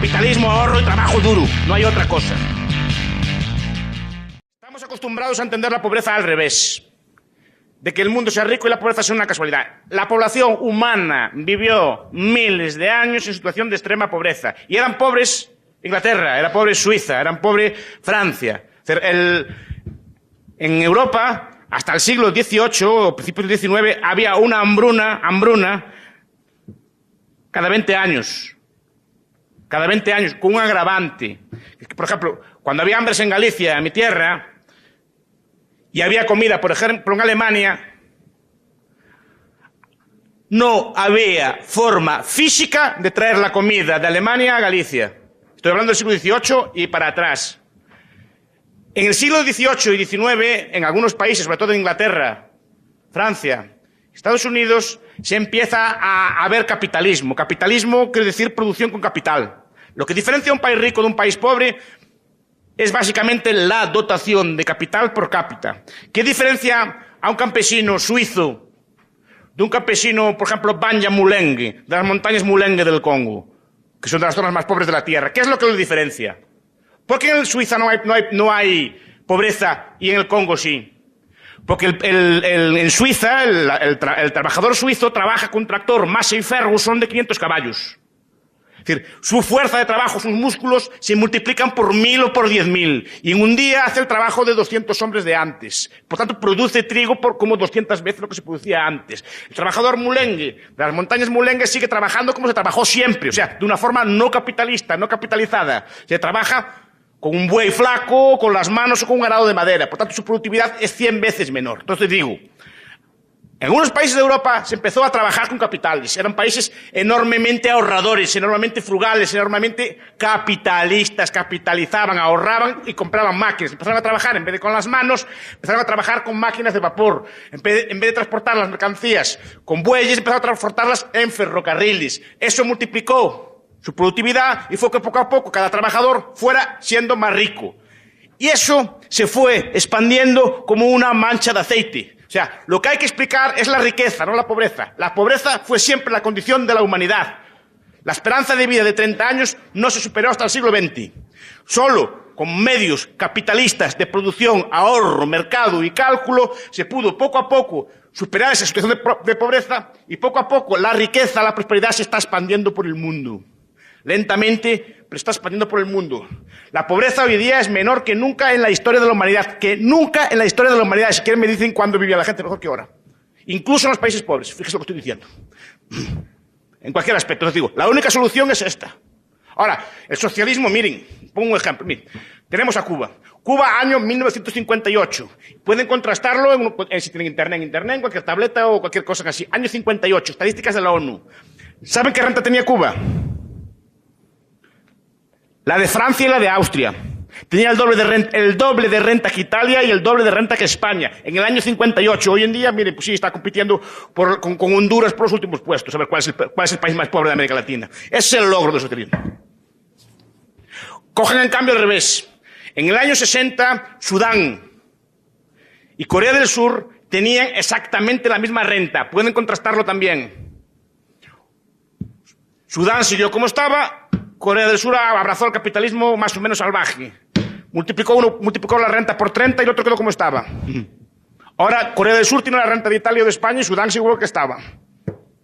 Capitalismo, ahorro y trabajo duro. No hay otra cosa. Estamos acostumbrados a entender la pobreza al revés. De que el mundo sea rico y la pobreza sea una casualidad. La población humana vivió miles de años en situación de extrema pobreza. Y eran pobres Inglaterra, era pobre Suiza, eran pobre Francia. En Europa, hasta el siglo XVIII o principios del XIX, había una hambruna cada 20 años. Cada 20 años, con un agravante. Por ejemplo, cuando había hambres en Galicia, en mi tierra, y había comida, por ejemplo, en Alemania, no había forma física de traer la comida de Alemania a Galicia. Estoy hablando del siglo XVIII y para atrás. En el siglo XVIII y XIX, en algunos países, sobre todo en Inglaterra, Francia, Estados Unidos, se empieza a ver capitalismo. Capitalismo quiere decir producción con capital. Lo que diferencia a un país rico de un país pobre es básicamente la dotación de capital por cápita. ¿Qué diferencia a un campesino suizo de un campesino, por ejemplo, Banja Mulenge, de las montañas Mulenge del Congo, que son de las zonas más pobres de la tierra? ¿Qué es lo que lo diferencia? ¿Por qué en Suiza no hay pobreza y en el Congo sí? Porque en Suiza el trabajador suizo trabaja con un tractor Massey Ferguson de 500 caballos. Es decir, su fuerza de trabajo, sus músculos se multiplican por 1000 o por 10.000. Y en un día hace el trabajo de 200 hombres de antes. Por tanto, produce trigo por como 200 veces lo que se producía antes. El trabajador Mulenge, de las montañas Mulenge, sigue trabajando como se trabajó siempre. O sea, de una forma no capitalista, no capitalizada. Se trabaja con un buey flaco, con las manos o con un arado de madera. Por tanto, su productividad es 100 veces menor. Entonces digo, en algunos países de Europa se empezó a trabajar con capitales. Eran países enormemente ahorradores, enormemente frugales, enormemente capitalistas. Capitalizaban, ahorraban y compraban máquinas. Empezaron a trabajar, en vez de con las manos, empezaron a trabajar con máquinas de vapor. En vez de transportar las mercancías con bueyes, empezaron a transportarlas en ferrocarriles. Eso multiplicó su productividad y fue que poco a poco cada trabajador fuera siendo más rico. Y eso se fue expandiendo como una mancha de aceite. O sea, lo que hay que explicar es la riqueza, no la pobreza. La pobreza fue siempre la condición de la humanidad. La esperanza de vida de 30 años no se superó hasta el siglo XX. Solo con medios capitalistas de producción, ahorro, mercado y cálculo se pudo poco a poco superar esa situación de pobreza y poco a poco la riqueza, la prosperidad se está expandiendo por el mundo. Lentamente, pero está expandiendo por el mundo. La pobreza hoy día es menor que nunca en la historia de la humanidad. Que nunca en la historia de la humanidad. Si quieren me dicen cuándo vivía la gente mejor que ahora. Incluso en los países pobres. Fíjense lo que estoy diciendo. En cualquier aspecto. Les digo, la única solución es esta. Ahora, el socialismo, miren, pongo un ejemplo. Miren, tenemos a Cuba. Cuba, año 1958. Pueden contrastarlo si tienen internet, en cualquier tableta o cualquier cosa así. Año 58, estadísticas de la ONU. ¿Saben qué renta tenía Cuba? La de Francia y la de Austria. Tenía el doble de renta que Italia y el doble de renta que España. En el año 58. Hoy en día, mire, pues sí, está compitiendo con Honduras por los últimos puestos. A ver cuál es el país más pobre de América Latina. Ese es el logro del socialismo. Cogen en cambio al revés. En el año 60, Sudán y Corea del Sur tenían exactamente la misma renta. Pueden contrastarlo también. Sudán siguió como estaba. Corea del Sur abrazó el capitalismo más o menos salvaje. Multiplicó la renta por 30 y el otro quedó como estaba. Ahora Corea del Sur tiene la renta de Italia o de España y Sudán sigue igual que estaba.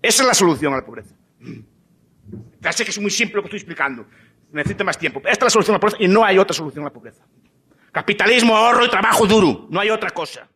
Esa es la solución a la pobreza. Ya sé que es muy simple lo que estoy explicando. Necesita más tiempo. Esta es la solución a la pobreza y no hay otra solución a la pobreza. Capitalismo, ahorro y trabajo duro. No hay otra cosa.